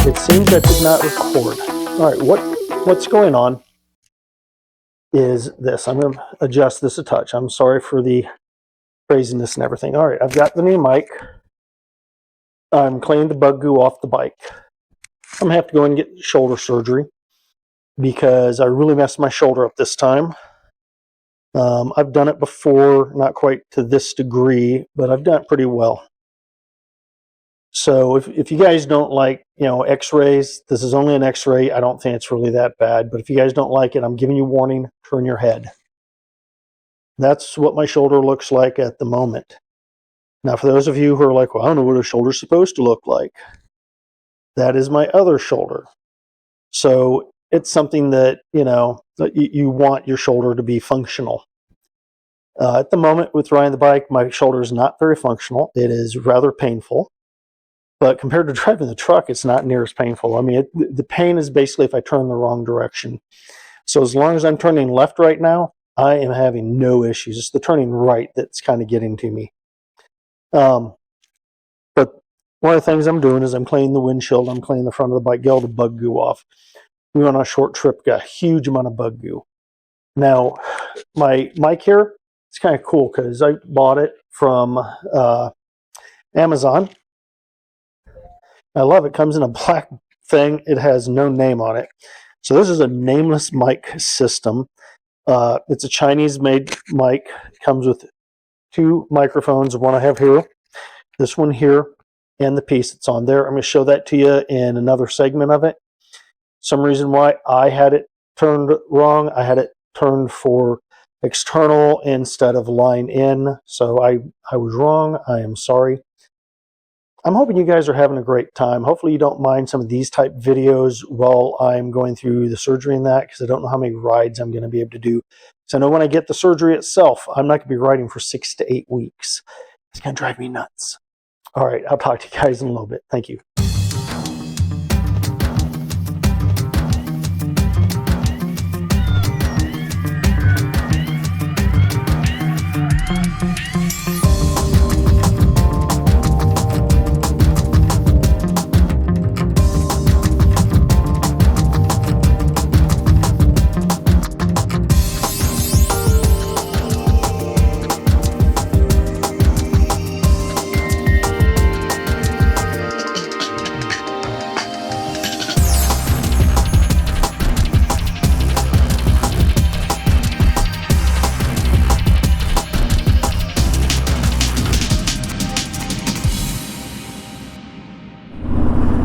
It seems I did not record. All right, what's going on is this. I'm going to adjust this a touch. I'm sorry for the craziness and everything. All right, I've got the new mic. I'm cleaning the bug goo off the bike. I'm going to have to go and get shoulder surgery because I really messed my shoulder up this time. I've done it before, not quite to this degree, but I've done it pretty well. So if you guys don't like, x-rays, this is only an x-ray. I don't think it's really that bad. But if you guys don't like it, I'm giving you warning, turn your head. That's what my shoulder looks like at the moment. Now, for those of you who are like, well, I don't know what a shoulder's supposed to look like. That is my other shoulder. So it's something that, you want your shoulder to be functional. At the moment with riding the bike, my shoulder is not very functional. It is rather painful. But compared to driving the truck, it's not near as painful. I mean, the pain is basically if I turn the wrong direction. So as long as I'm turning left right now, I am having no issues. It's the turning right that's kind of getting to me. But one of the things I'm doing is I'm cleaning the windshield. I'm cleaning the front of the bike, get all the bug goo off. We went on a short trip, got a huge amount of bug goo. Now, my mic here, it's kind of cool because I bought it from Amazon. I love it. It comes in a black thing. It has no name on it. So this is a nameless mic system. It's a Chinese-made mic. It comes with two microphones. One I have here, this one here, and the piece that's on there. I'm going to show that to you in another segment of it. Some reason why I had it turned wrong. I had it turned for external instead of line in. So I was wrong. I am sorry. I'm hoping you guys are having a great time. Hopefully you don't mind some of these type videos while I'm going through the surgery and that, because I don't know how many rides I'm going to be able to do. So I know when I get the surgery itself, I'm not going to be riding for 6 to 8 weeks. It's going to drive me nuts. All right, I'll talk to you guys in a little bit. Thank you.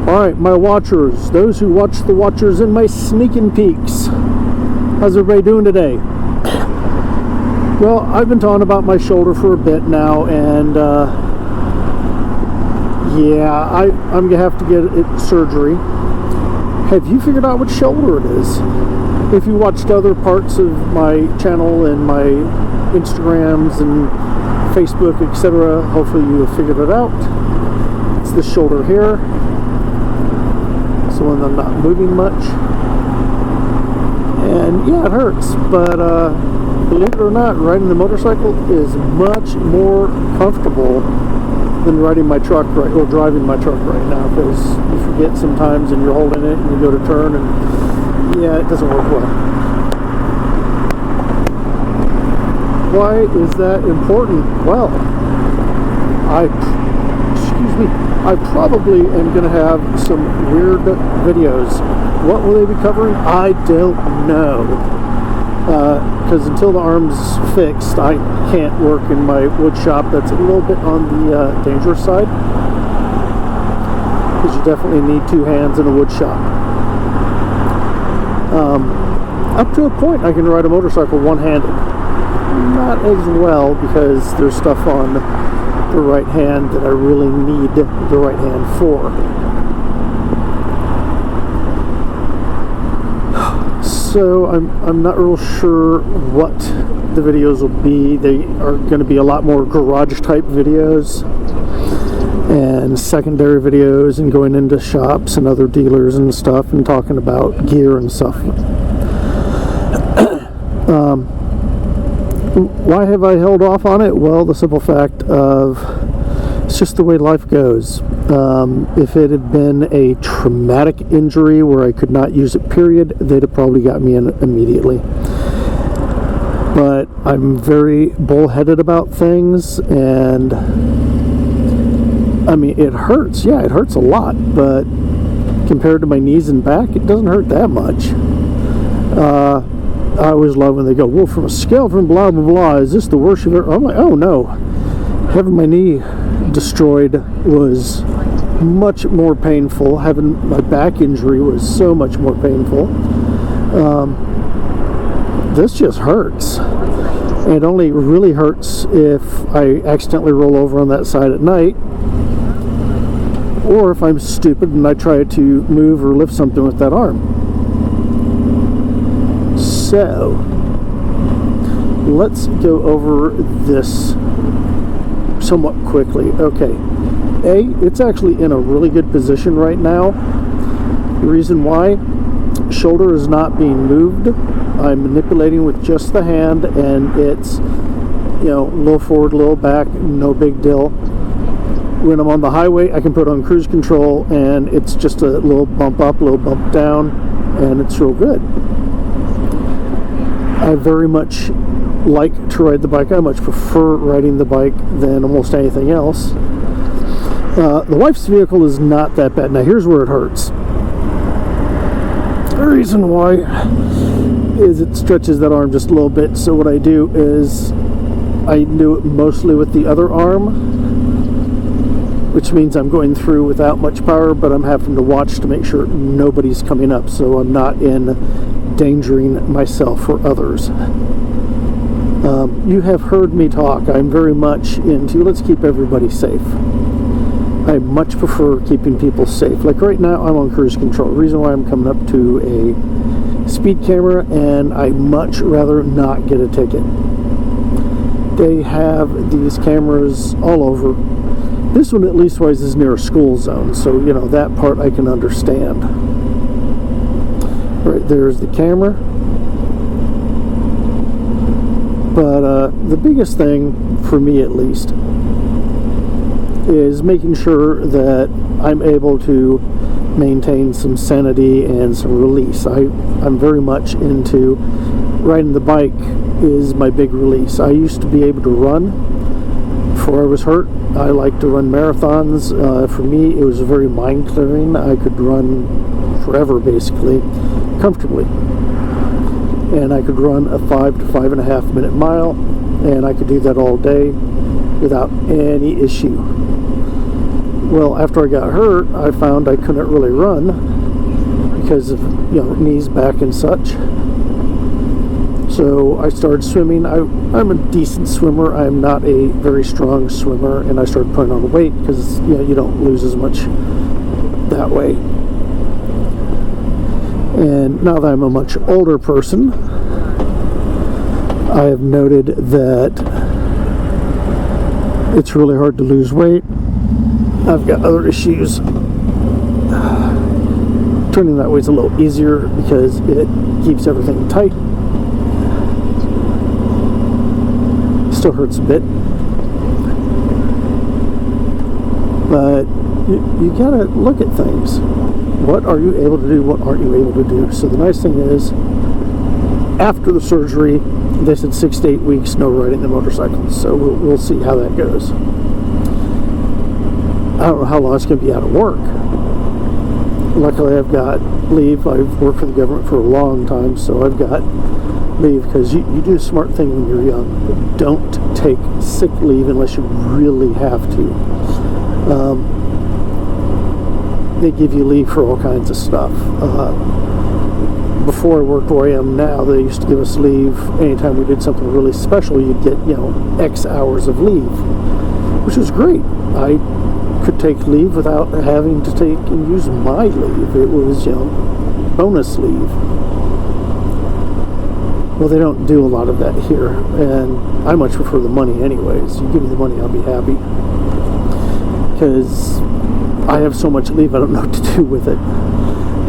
Alright, my watchers, those who watch the watchers in my sneaking peeks. How's everybody doing today? Well, I've been talking about my shoulder for a bit now, and yeah, I'm going to have to get it surgery. Have you figured out which shoulder it is? If you watched other parts of my channel and my Instagrams and Facebook, etc., hopefully you have figured it out. It's this shoulder here. So when I'm not moving much, and yeah, it hurts, but believe it or not, riding the motorcycle is much more comfortable than riding my truck or driving my truck right now, because you forget sometimes and you're holding it and you go to turn and yeah, it doesn't work well. Why is that important? Well, I probably am going to have some weird videos. What will they be covering? I don't know. Because until the arm's fixed, I can't work in my wood shop. That's a little bit on the dangerous side. Because you definitely need 2 hands in a wood shop. Up to a point, I can ride a motorcycle one-handed. Not as well, because there's stuff on the right hand that I really need the right hand for. So I'm not real sure what the videos will be. They are going to be a lot more garage type videos and secondary videos and going into shops and other dealers and stuff and talking about gear and stuff. Why have I held off on it? Well, the simple fact of It's just the way life goes. If it had been a traumatic injury where I could not use it, period, they'd have probably got me in immediately. But I'm very bullheaded about things, and I mean, it hurts. Yeah, it hurts a lot, but compared to my knees and back, it doesn't hurt that much. I always love when they go, well, from a scale from blah, blah, blah, is this the worst you've ever... I'm like, oh, no. Having my knee destroyed was much more painful. Having my back injury was so much more painful. This just hurts. It only really hurts if I accidentally roll over on that side at night, or if I'm stupid and I try to move or lift something with that arm. So, let's go over this somewhat quickly. Okay, it's actually in a really good position right now. The reason why, shoulder is not being moved. I'm manipulating with just the hand, and it's, you know, a little forward, a little back, no big deal. When I'm on the highway, I can put on cruise control, and it's just a little bump up, a little bump down, and it's real good. I very much like to ride the bike. I much prefer riding the bike than almost anything else. The wife's vehicle is not that bad. Now, here's where it hurts. The reason why is it stretches that arm just a little bit. So what I do is I do it mostly with the other arm, which means I'm going through without much power, but I'm having to watch to make sure nobody's coming up, so I'm not endangering myself or others. You have heard me talk. I'm very much into let's keep everybody safe. I much prefer keeping people safe. Like right now, I'm on cruise control. The reason why I'm coming up to a speed camera, and I much rather not get a ticket. They have these cameras all over. This one, at least, is near a school zone, so you know that part I can understand. Right there's the camera. But the biggest thing, for me at least, is making sure that I'm able to maintain some sanity and some release. I'm very much into riding the bike is my big release. I used to be able to run before I was hurt. I like to run marathons. For me, it was very mind clearing. I could run forever, basically, comfortably. And I could run a 5 to 5.5 minute mile, and I could do that all day without any issue. Well, after I got hurt, I found I couldn't really run because of, you know, knees, back, and such. So I started swimming. I'm a decent swimmer. I'm not a very strong swimmer, and I started putting on weight because, you know, you don't lose as much that way. And now that I'm a much older person, I have noted that it's really hard to lose weight. I've got other issues. Turning that way is a little easier because it keeps everything tight. Still hurts a bit. But you gotta look at things. What are you able to do? What aren't you able to do? So the nice thing is, after the surgery, they said 6 to 8 weeks, no riding the motorcycle. So we'll see how that goes. I don't know how long it's going to be out of work. Luckily, I've got leave. I've worked for the government for a long time, so I've got leave, because you do a smart thing when you're young. But don't take sick leave unless you really have to. They give you leave for all kinds of stuff. Before I worked where I am now, they used to give us leave anytime we did something really special. You'd get, you know, X hours of leave, which was great. I could take leave without having to take and use my leave. It was, you know, bonus leave. Well, they don't do a lot of that here, and I much prefer the money anyways. You give me the money, I'll be happy, because I have so much leave, I don't know what to do with it.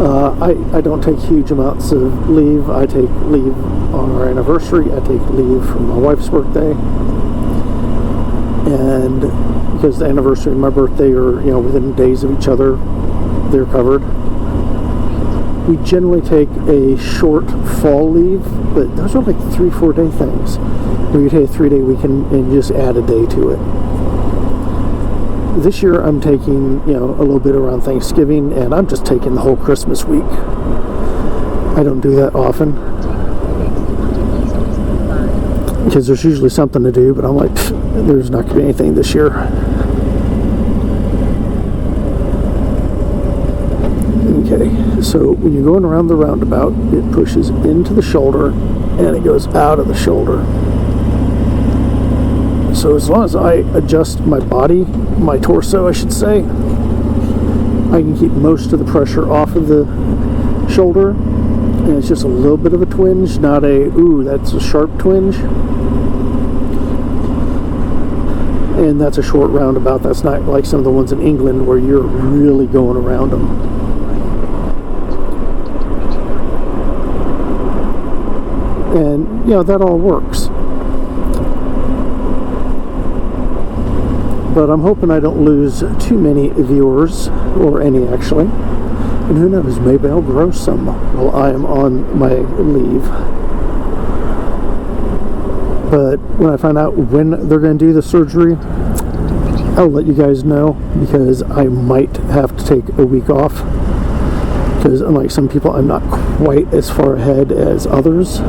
I don't take huge amounts of leave. I take leave on our anniversary. I take leave from my wife's birthday. And and because the anniversary and my birthday are, you know, within days of each other, they're covered. We generally take a short fall leave, but those are like 3-4 day things. We take a 3-day weekend and just add a day to it. This year I'm taking, you know, a little bit around Thanksgiving, and I'm just taking the whole Christmas week. I don't do that often because there's usually something to do, but I'm like, there's not going to be anything this year. Okay, so when you're going around the roundabout, it pushes into the shoulder and it goes out of the shoulder. So as long as I adjust my body, my torso I should say, I can keep most of the pressure off of the shoulder, and it's just a little bit of a twinge, not a, ooh, that's a sharp twinge. And that's a short roundabout. That's not like some of the ones in England where you're really going around them. And, you know, that all works. But I'm hoping I don't lose too many viewers, or any actually. And who knows, maybe I'll grow some while I am on my leave. But when I find out when they're going to do the surgery, I'll let you guys know, because I might have to take a week off. Because unlike some people, I'm not quite as far ahead as others.